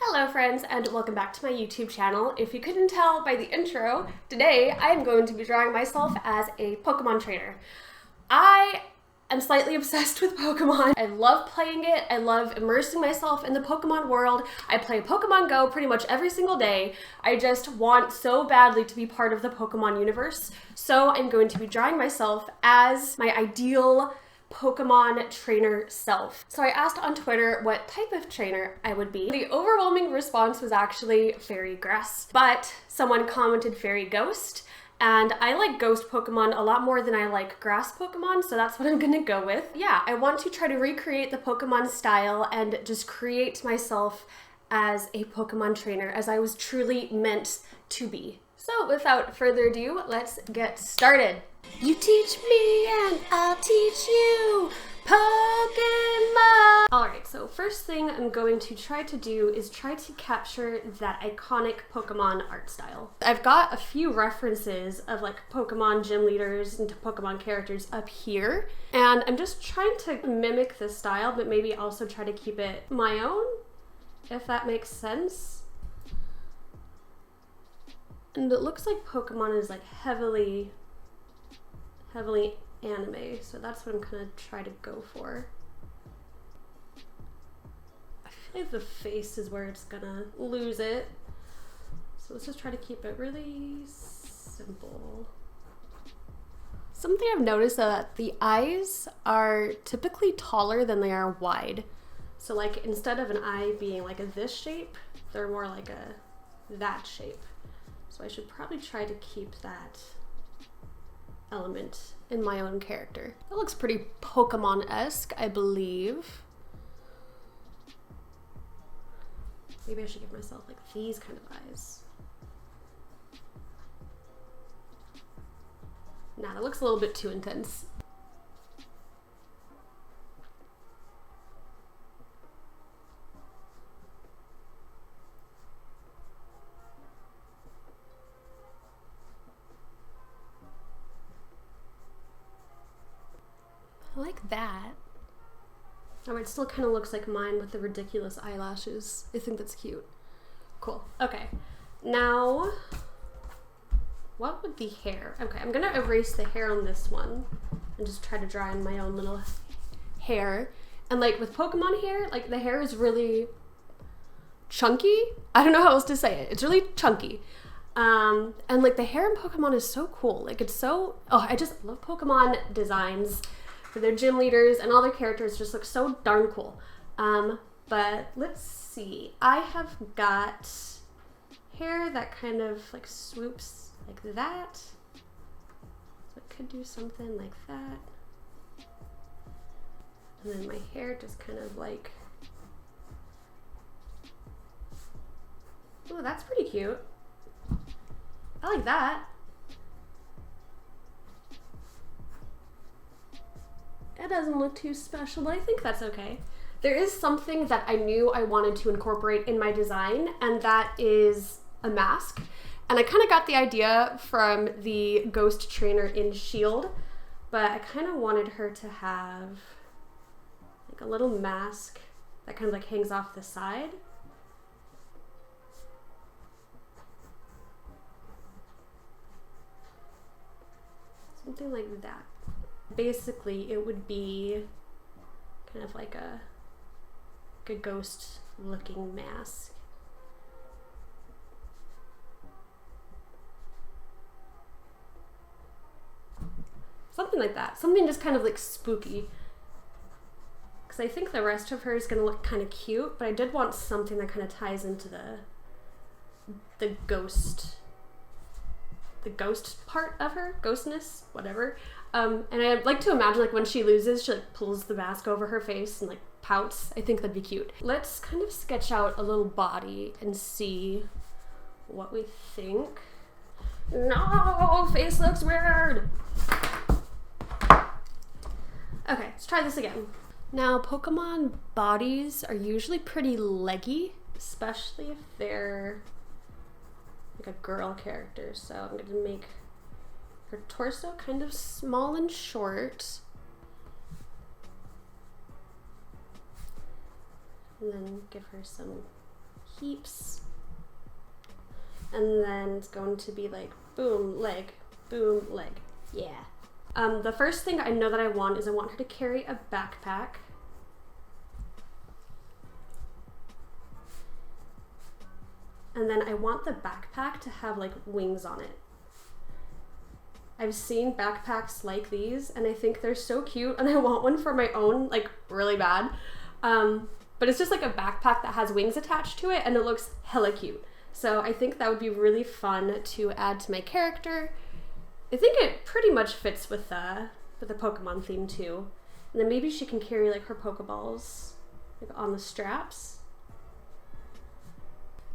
Hello friends and welcome back to my YouTube channel. If you couldn't tell by the intro, today I am going to be drawing myself as a Pokemon trainer. I am slightly obsessed with Pokemon. I love playing it. I love immersing myself in the Pokemon world. I play Pokemon Go pretty much every single day. I just want so badly to be part of the Pokemon universe. So I'm going to be drawing myself as my ideal Pokemon trainer self. So I asked on Twitter what type of trainer I would be. The overwhelming response was actually fairy grass, but someone commented fairy ghost, and I like ghost Pokemon a lot more than I like grass Pokemon, so that's what I'm gonna go with. Yeah, I want to try to recreate the Pokemon style and just create myself as a Pokemon trainer as I was truly meant to be. So without further ado, let's get started. You teach me and I'll teach you Pokemon! Alright, so first thing I'm going to try to do is try to capture that iconic Pokemon art style. I've got a few references of like Pokemon gym leaders and Pokemon characters up here, and I'm just trying to mimic this style, but maybe also try to keep it my own, if that makes sense. And it looks like Pokemon is like heavily anime, so that's what I'm gonna try to go for. I feel like the face is where it's gonna lose it, so let's just try to keep it really simple. Something I've noticed that the eyes are typically taller than they are wide. So like instead of an eye being like a this shape, they're more like a that shape. So I should probably try to keep that element in my own character. That looks pretty Pokemon-esque, I believe. Maybe I should give myself like these kind of eyes. Nah, that looks a little bit too intense. I like that. Oh, it still kind of looks like mine with the ridiculous eyelashes. I think that's cute. Cool. Okay. Now, what would the hair? Okay, I'm gonna erase the hair on this one and just try to draw in my own little hair. And like with Pokemon hair, like the hair is really chunky. I don't know how else to say it. It's really chunky. And like the hair in Pokemon is so cool. Like it's so, I just love Pokemon designs. Their gym leaders and all their characters just look so darn cool. But let's see. I have got hair that kind of like swoops like that. So it could do something like that. And then my hair just kind of like, oh, that's pretty cute. I like that. It doesn't look too special, but I think that's okay. There is something that I knew I wanted to incorporate in my design, and that is a mask. And I kind of got the idea from the ghost trainer in S.H.I.E.L.D., but I kind of wanted her to have like a little mask that kind of like hangs off the side. Something like that. Basically, it would be kind of like a ghost-looking mask. Something like that. Something just kind of like spooky. Because I think the rest of her is going to look kind of cute, but I did want something that kind of ties into the ghost part of her, ghostness, whatever. And I like to imagine like when she loses, she like pulls the mask over her face and like pouts. I think that'd be cute. Let's kind of sketch out a little body and see what we think. No, face looks weird. Okay, let's try this again. Now, Pokemon bodies are usually pretty leggy, especially if they're like a girl character. So I'm gonna make her torso kind of small and short. And then give her some heaps. And then it's going to be like boom, leg, boom, leg. Yeah. The first thing I know that I want is I want her to carry a backpack. And then I want the backpack to have like wings on it. I've seen backpacks like these and I think they're so cute and I want one for my own, like really bad. But it's just like a backpack that has wings attached to it and it looks hella cute. So I think that would be really fun to add to my character. I think it pretty much fits with the Pokemon theme too. And then maybe she can carry like her Pokeballs like on the straps.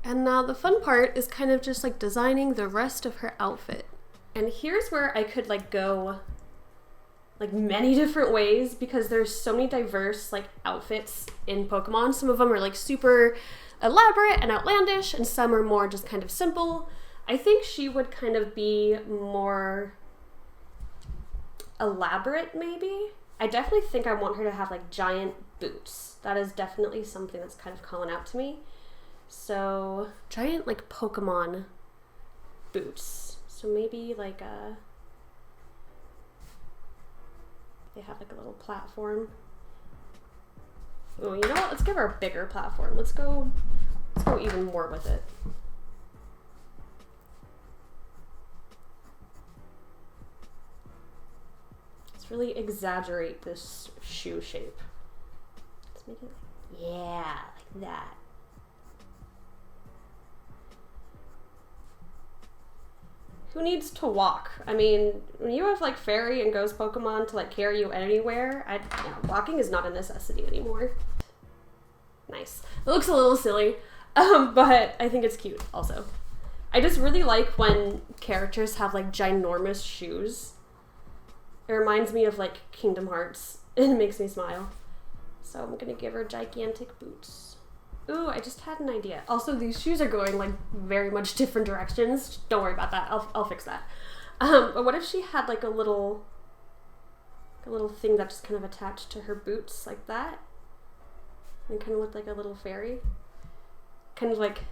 And now the fun part is kind of just like designing the rest of her outfit. And here's where I could like go like many different ways because there's so many diverse like outfits in Pokemon. Some of them are like super elaborate and outlandish and some are more just kind of simple. I think she would kind of be more elaborate maybe. I definitely think I want her to have like giant boots. That is definitely something that's kind of calling out to me. So giant like Pokemon boots. So maybe like they have like a little platform. Oh, you know what? Let's give her a bigger platform. Let's go even more with it. Let's really exaggerate this shoe shape. Let's make it like, yeah, like that. Who needs to walk? I mean, when you have like Fairy and Ghost Pokemon to like carry you anywhere, walking is not a necessity anymore. Nice. It looks a little silly, but I think it's cute also. I just really like when characters have like ginormous shoes. It reminds me of like Kingdom Hearts and it makes me smile. So I'm gonna give her gigantic boots. Ooh, I just had an idea. Also, these shoes are going like very much different directions. Don't worry about that. I'll fix that. But what if she had like a little thing that just kind of attached to her boots like that? And kind of looked like a little fairy. Kind of like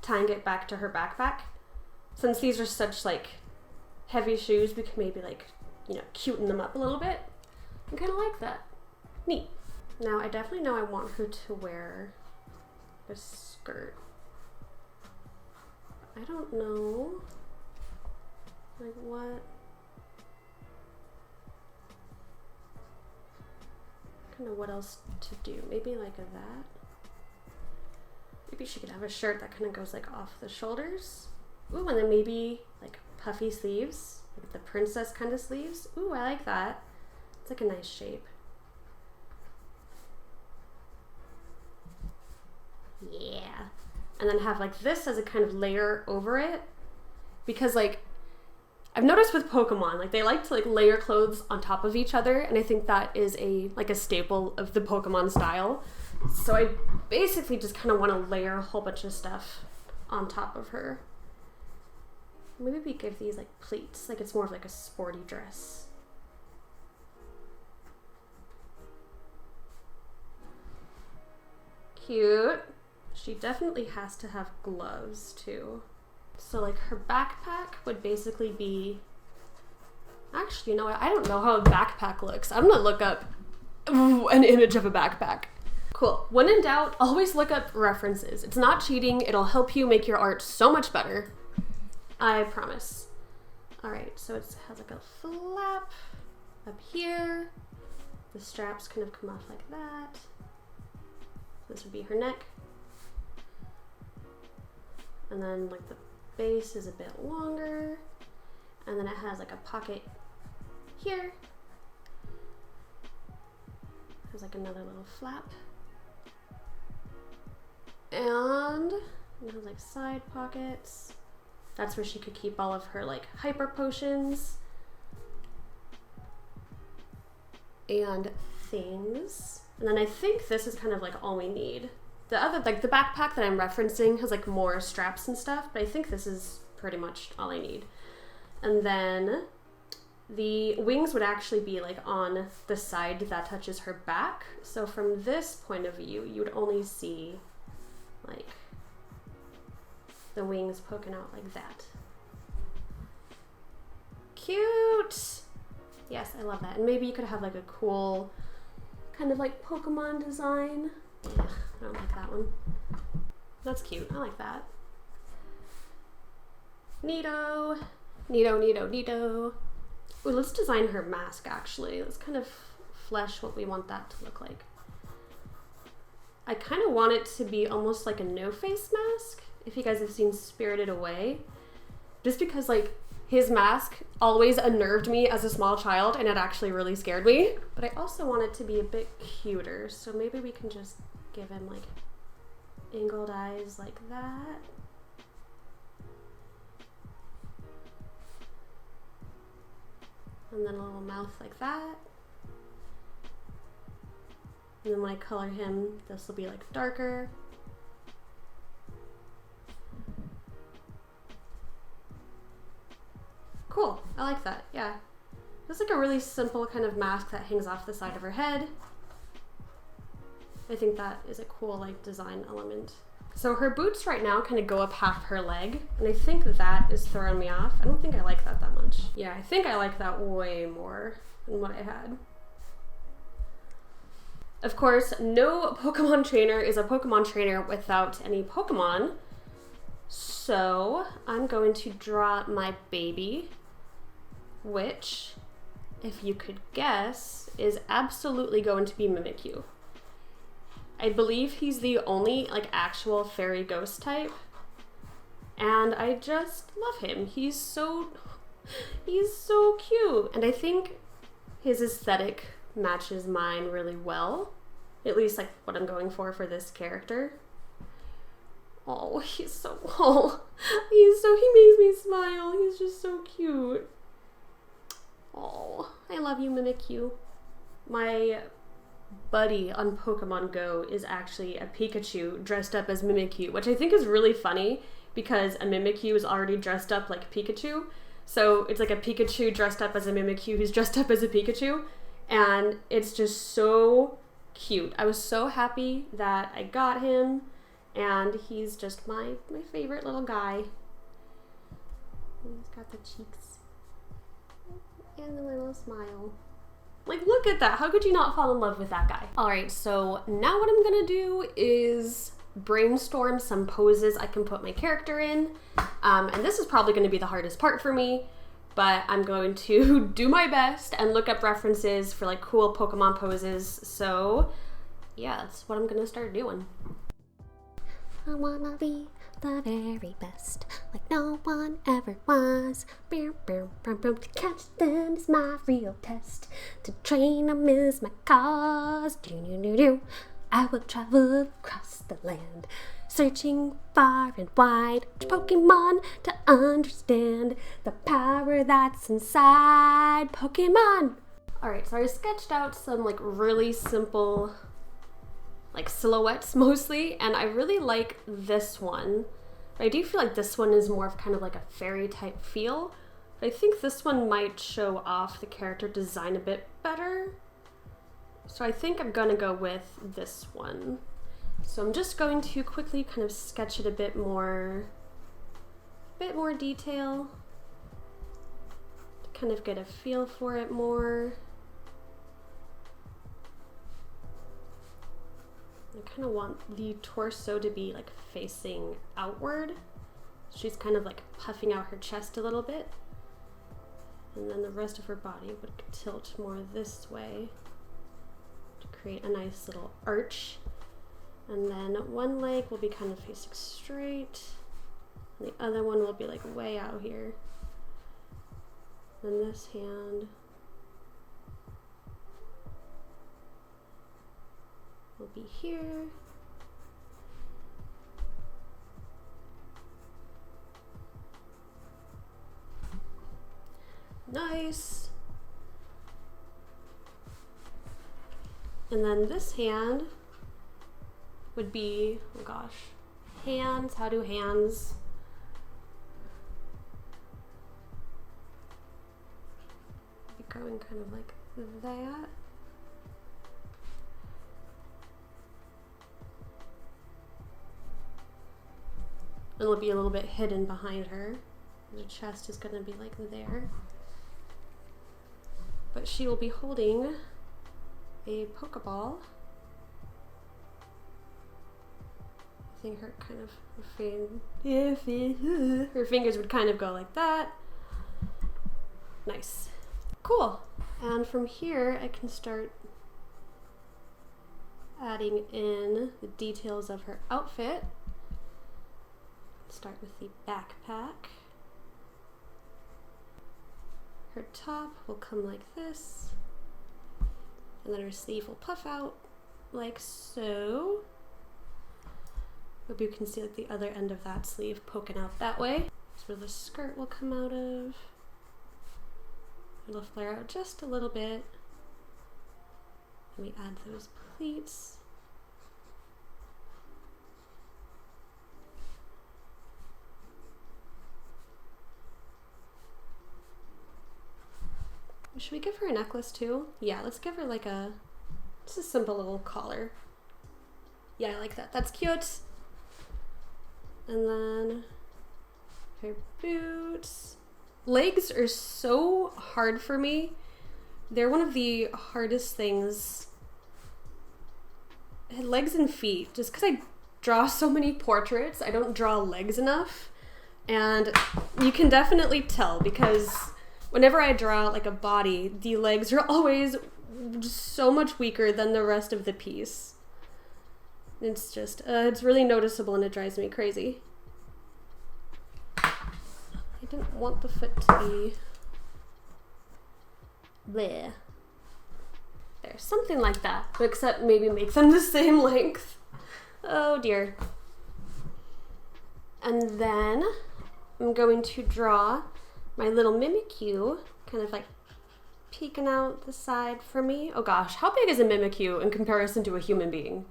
tying it back to her backpack. Since these are such like heavy shoes, we can maybe like, you know, cuten them up a little bit. I kind of like that. Neat. Now, I definitely know I want her to wear a skirt. I don't know, like what? Kind of what else to do? Maybe like that. Maybe she could have a shirt that kind of goes like off the shoulders. Ooh, and then maybe like puffy sleeves, like the princess kind of sleeves. Ooh, I like that. It's like a nice shape. Yeah. And then have like this as a kind of layer over it. Because like, I've noticed with Pokemon, like they like to like layer clothes on top of each other. And I think that is a staple of the Pokemon style. So I basically just kind of want to layer a whole bunch of stuff on top of her. Maybe we give these like pleats, like it's more of like a sporty dress. Cute. She definitely has to have gloves too. So like her backpack would basically be, actually, you know what? I don't know how a backpack looks. I'm gonna look up an image of a backpack. Cool. When in doubt, always look up references. It's not cheating. It'll help you make your art so much better. I promise. All right, so it has like a flap up here. The straps kind of come off like that. This would be her neck. And then like the base is a bit longer. And then it has like a pocket here. There's like another little flap. And it has like side pockets. That's where she could keep all of her like hyper potions and things. And then I think this is kind of like all we need. The other, like the backpack that I'm referencing has like more straps and stuff, but I think this is pretty much all I need. And then the wings would actually be like on the side that touches her back. So from this point of view, you would only see like the wings poking out like that. Cute! Yes, I love that. And maybe you could have like a cool kind of like Pokemon design. Ugh, I don't like that one. That's cute. I like that. Neato. Neato, neato, neato. Ooh, let's design her mask actually. Let's kind of flesh what we want that to look like. I kind of want it to be almost like a no-face mask, if you guys have seen Spirited Away. Just because like his mask always unnerved me as a small child and it actually really scared me. But I also want it to be a bit cuter, so maybe we can just give him like angled eyes like that. And then a little mouth like that. And then when I color him, this will be like darker. Cool, I like that, yeah. It's like a really simple kind of mask that hangs off the side of her head. I think that is a cool like design element. So her boots right now kind of go up half her leg, and I think that is throwing me off. I don't think I like that much. Yeah, I think I like that way more than what I had. Of course, no Pokemon trainer is a Pokemon trainer without any Pokemon. So I'm going to draw my baby, which, if you could guess, is absolutely going to be Mimikyu. I believe he's the only like actual fairy ghost type, and I just love him. He's so cute, and I think his aesthetic matches mine really well, at least like what I'm going for this character. Oh, he makes me smile. He's just so cute. Oh, I love you, Mimikyu. My buddy on Pokemon Go is actually a Pikachu dressed up as Mimikyu, which I think is really funny because a Mimikyu is already dressed up like Pikachu. So it's like a Pikachu dressed up as a Mimikyu who's dressed up as a Pikachu, and it's just so cute. I was so happy that I got him, and he's just my favorite little guy. He's got the cheeks and the little smile. Like, look at that. How could you not fall in love with that guy? All right, so now what I'm gonna do is brainstorm some poses I can put my character in. And this is probably gonna be the hardest part for me, but I'm going to do my best and look up references for like cool Pokemon poses. So yeah, that's what I'm gonna start doing. I wanna be the very best, like no one ever was. To catch them is my real test. To train them is my cause. I will travel across the land, searching far and wide for Pokemon to understand the power that's inside Pokemon. All right, so I sketched out some like really simple like silhouettes mostly, and I really like this one. I do feel like this one is more of kind of like a fairy type feel. But I think this one might show off the character design a bit better. So I think I'm gonna go with this one. So I'm just going to quickly kind of sketch it a bit more detail to kind of get a feel for it more. I kind of want the torso to be like facing outward. She's kind of like puffing out her chest a little bit. And then the rest of her body would tilt more this way to create a nice little arch. And then one leg will be kind of facing straight. And the other one will be like way out here. Then this hand will be here. Nice. And then this hand would be, oh gosh, hands. How do hands? Be going kind of like that. it'll be a little bit hidden behind her. The chest is going to be like there. But she will be holding a Pokeball. I think her kind of her fingers would kind of go like that. Nice. Cool. And from here I can start adding in the details of her outfit. Start with the backpack. Her top will come like this, and then her sleeve will puff out like so. Hope you can see like the other end of that sleeve poking out that way. That's where the skirt will come out of. It'll flare out just a little bit. And we add those pleats. Should we give her a necklace too? Yeah, let's give her like just a simple little collar. Yeah, I like that. That's cute. And then her boots. Legs are so hard for me. They're one of the hardest things. Legs and feet. Just because I draw so many portraits, I don't draw legs enough. And you can definitely tell because whenever I draw like a body, the legs are always so much weaker than the rest of the piece. It's just, it's really noticeable and it drives me crazy. I didn't want the foot to be bleh. There, something like that, except maybe make them the same length. Oh dear. And then I'm going to draw my little Mimikyu, kind of like peeking out the side for me. Oh gosh, how big is a Mimikyu in comparison to a human being?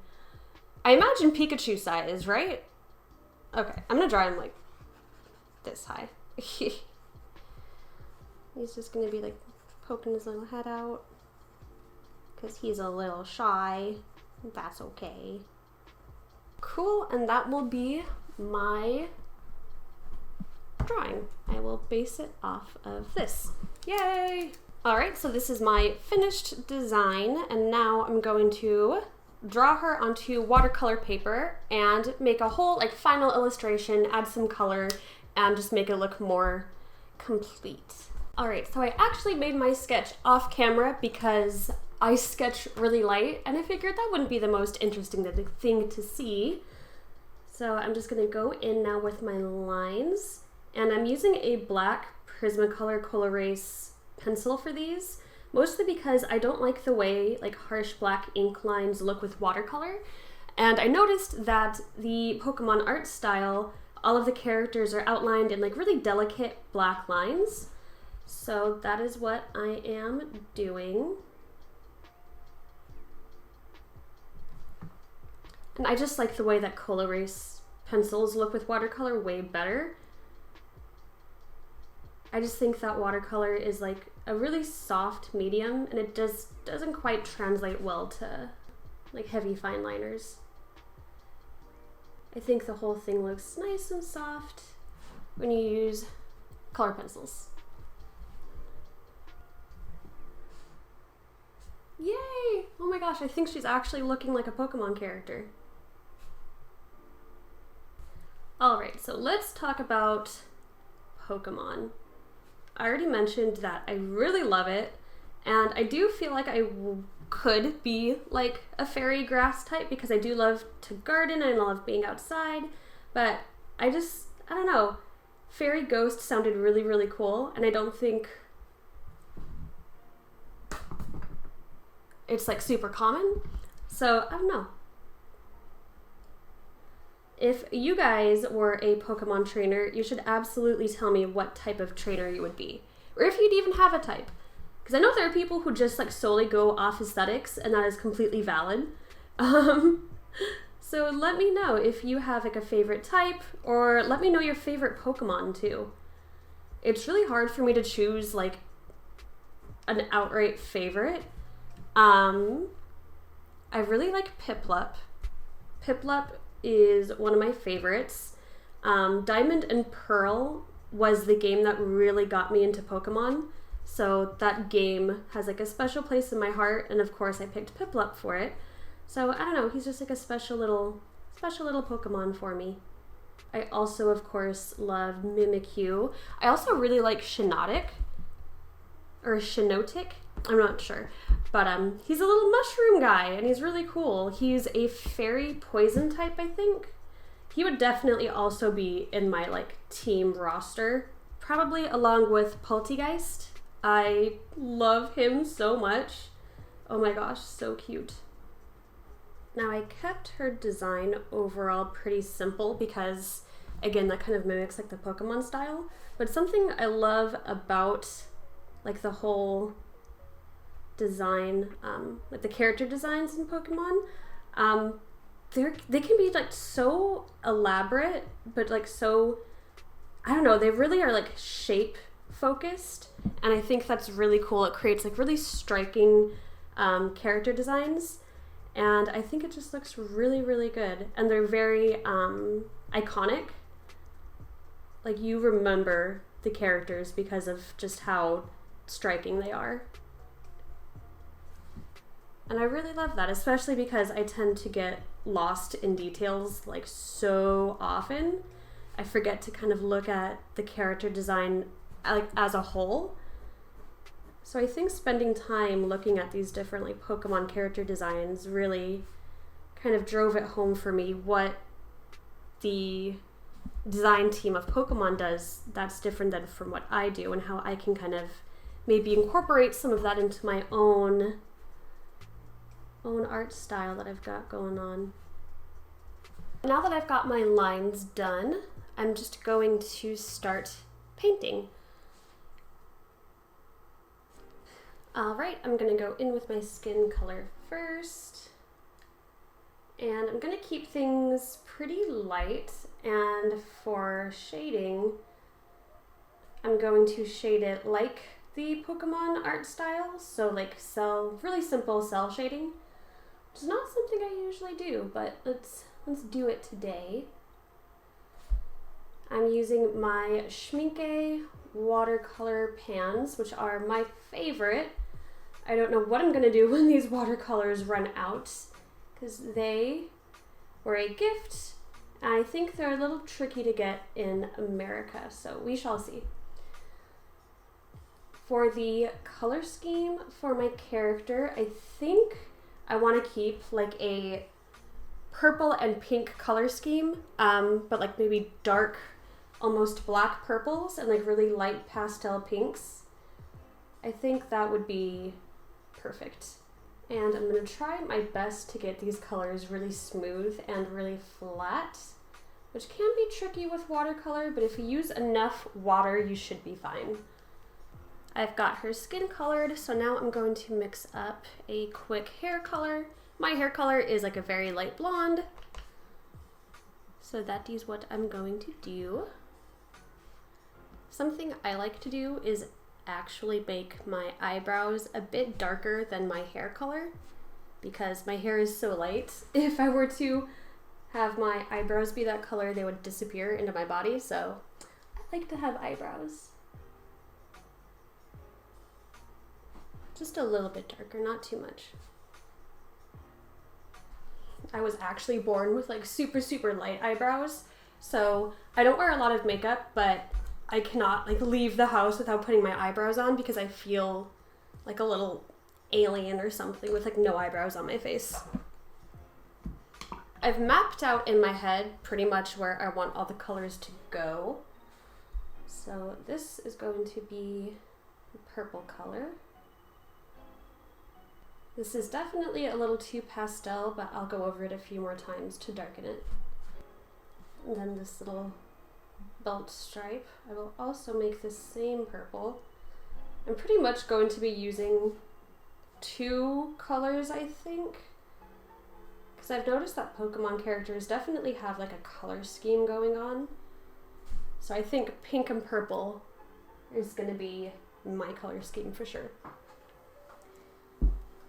I imagine Pikachu size, right? Okay, I'm gonna draw him like this high. He's just gonna be like poking his little head out because he's a little shy. That's okay. Cool, and that will be my drawing. I will base it off of this. Yay! Alright, so this is my finished design, and now I'm going to draw her onto watercolor paper and make a whole like final illustration, add some color, and just make it look more complete. Alright, so I actually made my sketch off camera because I sketch really light, and I figured that wouldn't be the most interesting thing to see. So I'm just gonna go in now with my lines, and I'm using a black Prismacolor Colorase pencil for these, mostly because I don't like the way like harsh black ink lines look with watercolor. And I noticed that the Pokemon art style, all of the characters are outlined in like really delicate black lines. So that is what I am doing. And I just like the way that Colorase pencils look with watercolor way better. I just think that watercolor is like a really soft medium, and it just doesn't quite translate well to like heavy fine liners. I think the whole thing looks nice and soft when you use color pencils. Yay! Oh my gosh, I think she's actually looking like a Pokemon character. Alright, so let's talk about Pokemon. I already mentioned that I really love it, and I do feel like I could be like a fairy grass type because I do love to garden and I love being outside, but I don't know, fairy ghost sounded really, really cool, and I don't think it's like super common, so I don't know. If you guys were a Pokemon trainer, you should absolutely tell me what type of trainer you would be, or if you'd even have a type. Because I know there are people who just like solely go off aesthetics, and that is completely valid. So let me know if you have like a favorite type, or let me know your favorite Pokemon too. It's really hard for me to choose like an outright favorite. I really like Piplup. Piplup is one of my favorites. Diamond and Pearl was the game that really got me into Pokemon. So that game has like a special place in my heart, and of course I picked Piplup for it. So I don't know, he's just like a special little Pokemon for me. I also, of course, love Mimikyu. I also really like Shiinotic, or Shiinotic, I'm not sure. But he's a little mushroom guy, and he's really cool. He's a fairy poison type, I think. He would definitely also be in my like team roster, probably along with Poltegeist. I love him so much. Oh my gosh, so cute. Now I kept her design overall pretty simple because, again, that kind of mimics like the Pokemon style. But something I love about like the whole design, like the character designs in Pokemon, they can be like so elaborate, but like so, I don't know, they really are like shape focused, and I think that's really cool. It creates like really striking character designs, and I think it just looks really, really good. And they're very iconic. Like you remember the characters because of just how striking they are. And I really love that, especially because I tend to get lost in details like so often. I forget to kind of look at the character design like as a whole. So I think spending time looking at these different like Pokemon character designs really kind of drove it home for me what the design team of Pokemon does that's different than from what I do, and how I can kind of maybe incorporate some of that into my own art style that I've got going on. Now that I've got my lines done, I'm just going to start painting. Alright, I'm going to go in with my skin color first. And I'm going to keep things pretty light, and for shading, I'm going to shade it like the Pokemon art style, so like really simple cell shading, which is not something I usually do, but let's do it today. I'm using my Schmincke watercolor pans, which are my favorite. I don't know what I'm gonna do when these watercolors run out, because they were a gift, and I think they're a little tricky to get in America, so we shall see. For the color scheme for my character, I think I want to keep like a purple and pink color scheme, but like maybe dark, almost black purples and like really light pastel pinks. I think that would be perfect. And I'm going to try my best to get these colors really smooth and really flat, which can be tricky with watercolor, but if you use enough water, you should be fine. I've got her skin colored, so now I'm going to mix up a quick hair color. My hair color is like a very light blonde, so that is what I'm going to do. Something I like to do is actually make my eyebrows a bit darker than my hair color, because my hair is so light. If I were to have my eyebrows be that color, they would disappear into my body, so I like to have eyebrows just a little bit darker, not too much. I was actually born with like super, super light eyebrows, so I don't wear a lot of makeup, but I cannot like leave the house without putting my eyebrows on because I feel like a little alien or something with like no eyebrows on my face. I've mapped out in my head pretty much where I want all the colors to go. So this is going to be the purple color. This is definitely a little too pastel, but I'll go over it a few more times to darken it. And then this little belt stripe, I will also make the same purple. I'm pretty much going to be using 2 colors, I think, because I've noticed that Pokemon characters definitely have like a color scheme going on. So I think pink and purple is going to be my color scheme for sure.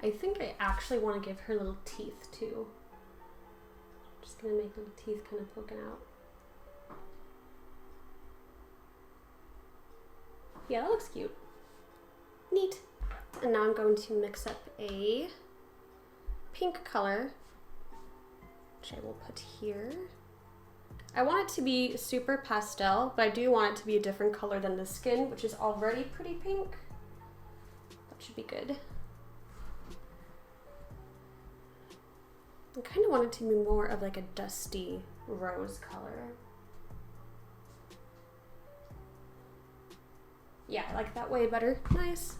I think I actually want to give her little teeth too. Just gonna make little teeth kind of poking out. Yeah, that looks cute. Neat. And now I'm going to mix up a pink color, which I will put here. I want it to be super pastel, but I do want it to be a different color than the skin, which is already pretty pink. That should be good. I kind of want it to be more of like a dusty rose color. Yeah, I like that way better. Nice.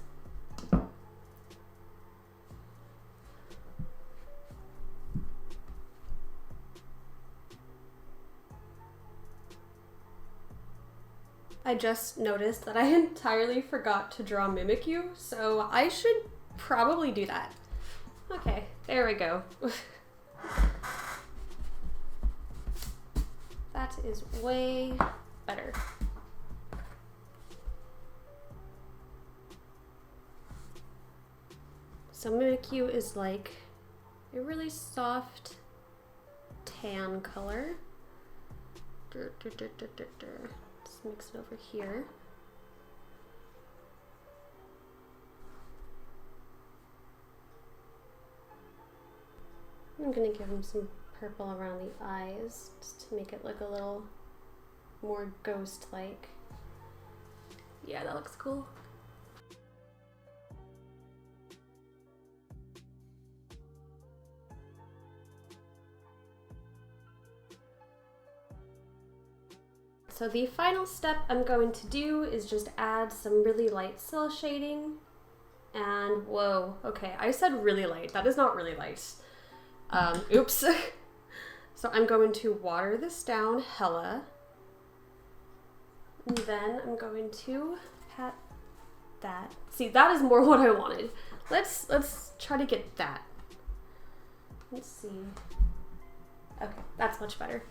I just noticed that I entirely forgot to draw Mimikyu, so I should probably do that. Okay, there we go. That is way better. So Mimikyu is like a really soft tan color. Let's mix it over here. I'm gonna give him some purple around the eyes just to make it look a little more ghost-like. Yeah, that looks cool. So the final step I'm going to do is just add some really light cell shading. And whoa, okay, I said really light. That is not really light. Oops. So I'm going to water this down hella. And then I'm going to pat that. See, that is more what I wanted. Let's try to get that. Let's see. Okay, that's much better.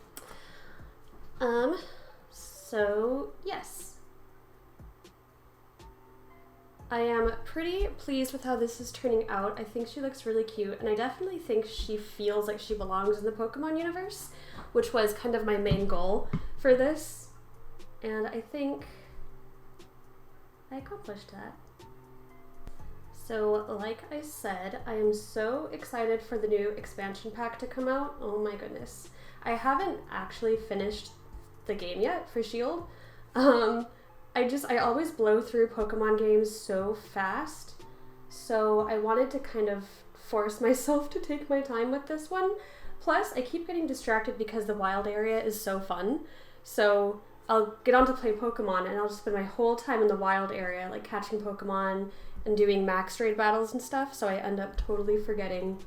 So yes. I am pretty pleased with how this is turning out. I think she looks really cute, and I definitely think she feels like she belongs in the Pokemon universe, which was kind of my main goal for this. And I think I accomplished that. So like I said, I am so excited for the new expansion pack to come out. Oh my goodness. I haven't actually finished the game yet for Shield. I always blow through Pokemon games so fast, so I wanted to kind of force myself to take my time with this one. Plus, I keep getting distracted because the wild area is so fun, so I'll get on to play Pokemon and I'll just spend my whole time in the wild area, like catching Pokemon and doing max raid battles and stuff, so I end up totally forgetting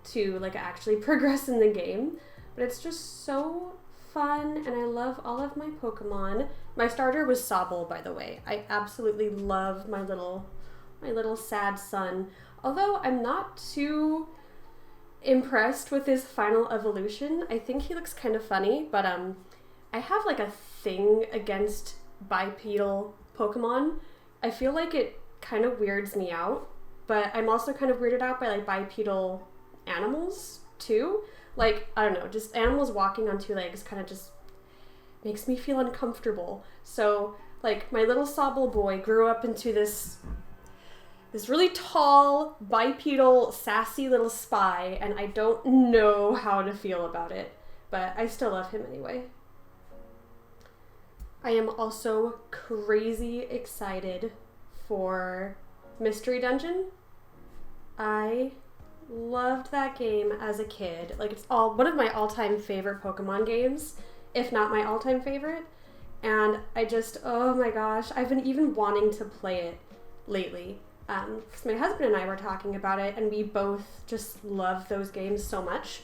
to like actually progress in the game. But it's just so fun, and I love all of my Pokemon. My starter was Sobble, by the way. I absolutely love my little sad son. Although I'm not too impressed with his final evolution. I think he looks kind of funny, but I have like a thing against bipedal Pokemon. I feel like it kind of weirds me out, but I'm also kind of weirded out by like bipedal animals too. Like, I don't know, just animals walking on two legs kind of just makes me feel uncomfortable. So, like, my little Sobble boy grew up into this really tall, bipedal, sassy little spy, and I don't know how to feel about it, but I still love him anyway. I am also crazy excited for Mystery Dungeon. I loved that game as a kid. Like, it's one of my all-time favorite Pokemon games, if not my all-time favorite. And I just, oh my gosh, I've been even wanting to play it lately. Because my husband and I were talking about it, and we both just love those games so much.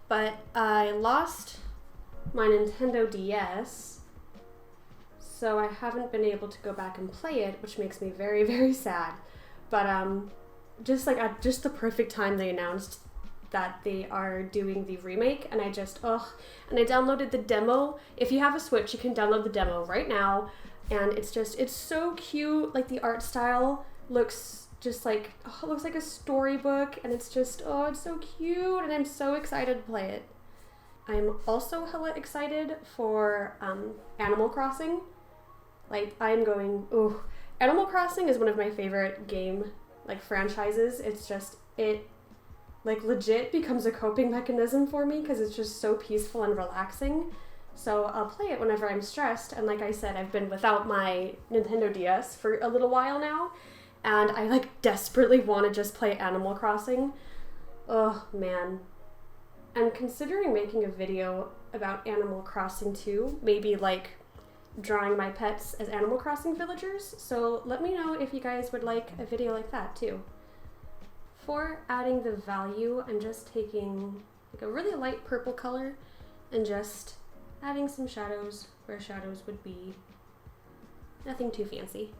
But I lost my Nintendo DS, so I haven't been able to go back and play it, which makes me very, very sad. But just like at just the perfect time they announced that they are doing the remake, and I downloaded the demo. If you have a Switch, you can download the demo right now, and it's so cute. Like, the art style looks just like, it looks like a storybook, and it's just, it's so cute, and I'm so excited to play it. I'm also hella excited for Animal Crossing. Like, I'm going, ooh. Animal Crossing is one of my favorite game, like, franchises. It's just, it, like, legit becomes a coping mechanism for me because it's just so peaceful and relaxing. So I'll play it whenever I'm stressed. And like I said, I've been without my Nintendo DS for a little while now. And I, like, desperately want to just play Animal Crossing. Oh, man. I'm considering making a video about Animal Crossing too. Maybe, like, drawing my pets as Animal Crossing villagers, so let me know if you guys would like a video like that too. For adding the value, I'm just taking like a really light purple color and just adding some shadows where shadows would be. Nothing too fancy.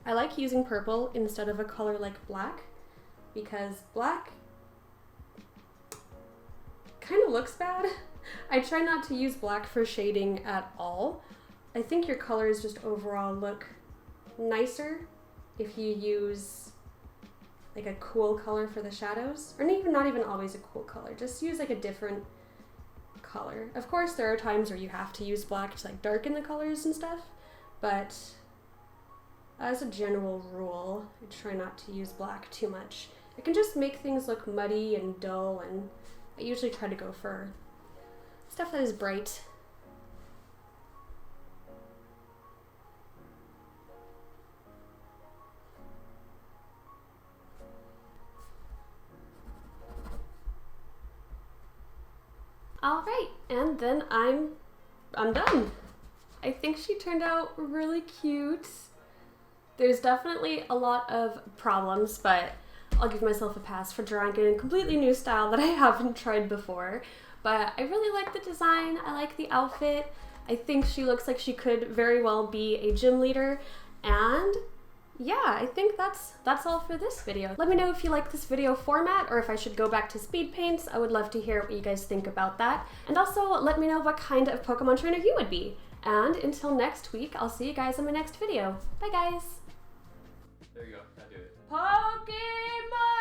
I like using purple instead of a color like black because black kind of looks bad. I try not to use black for shading at all. I think your colors just overall look nicer if you use like a cool color for the shadows, or not even always a cool color. Just use like a different color. Of course, there are times where you have to use black to like darken the colors and stuff, but as a general rule, I try not to use black too much. It can just make things look muddy and dull, and I usually try to go for stuff that is bright. All right, and then I'm done. I think she turned out really cute. There's definitely a lot of problems, but I'll give myself a pass for drawing in a completely new style that I haven't tried before. But I really like the design, I like the outfit. I think she looks like she could very well be a gym leader. And yeah, I think that's all for this video. Let me know if you like this video format or if I should go back to speed paints. I would love to hear what you guys think about that. And also let me know what kind of Pokemon trainer you would be. And until next week, I'll see you guys in my next video. Bye guys! There you go, now do it. Pokemon!